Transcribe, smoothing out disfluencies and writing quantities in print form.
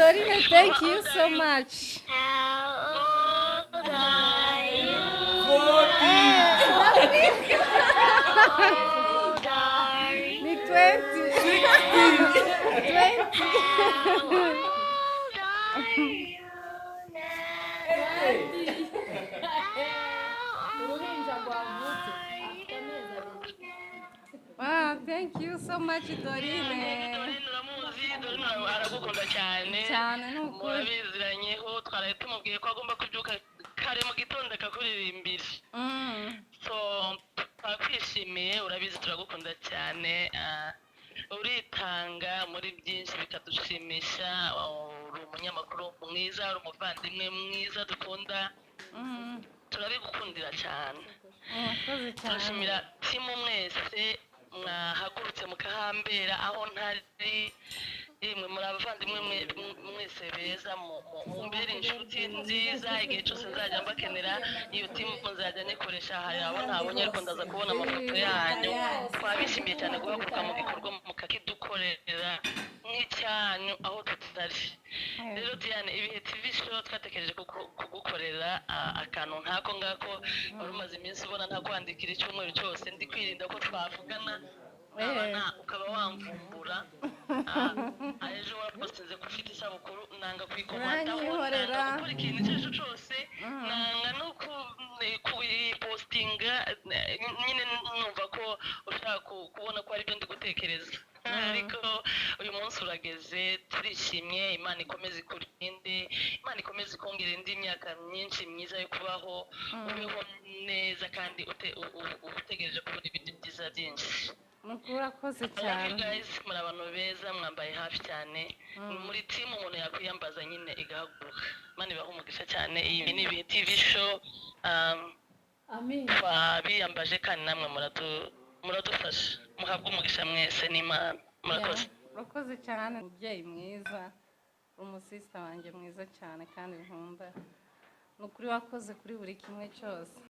Dorine, thank you so much. How old are you? Hey, How old are you? me 20. 20. How old are you now? Wow, thank you so much, Dorine. Dorine aragukunda cyane Cyane nukuri. murabiziranyeho twaraye tumubwiye ko agomba kubyuka kare mu gitondo akakuririmbira so twakwishimiye urabizi turagukunda cyane uritanga muri byinshi bikadushimisha uri umunyamakuru mwiza uri umuvandimwe mwiza dukunda turabigukundira cyane turashimira timu mwese mwahagurutse mukahambera aho ntari imwe muri abavandimwe mwese beza mumbere inshuti nziza igihe cyose nzajya mbakenera iyo timu nzajya nikoresha hari abo ntabonye ariko ndaza kubona amafoto yanyu twabishimiye cyane guhaguruka mu gikorwa mukakidukorera nk'icyanyu aho tutari rero Diane ibihe TV show twatekereje kugukorera akantu nkako ngako wari umaze iminsi ubona nta kwandikira icyumweru cyose ndi kwirinda ko twavugana ukaba wamvumbura ejo warapostinze ko ufite isabukuru nanga kwikomantaho gukora ikintu icyo ari cyo cyose nanga no kuyipostinga nyine numva ko ushaka kubona ko ari byo ndi gutekereza ariko uyu munsi urageze turishimye Imana ikomeze ikurinde Imana ikomeze ikongera indi myaka myinshi myiza yo kubaho ubeho neza kandi utegereje kubona ibindi byiza byinshi Murakoze cyane guys muri abantu beza mwambaye hafi cyane muri team umuntu yakwiyambaza nyine igahaguruka Imana ibaho umugisha cyane iyi ni ibihe TV show amen biyambaje kandi namwe muradufasha muhabwe umugisha mwese n'Imana murakoze cyane umubyeyi mwiza umusista wanjye mwiza cyane kandi nkunda nukuri wakoze kuri buri kimwe cyose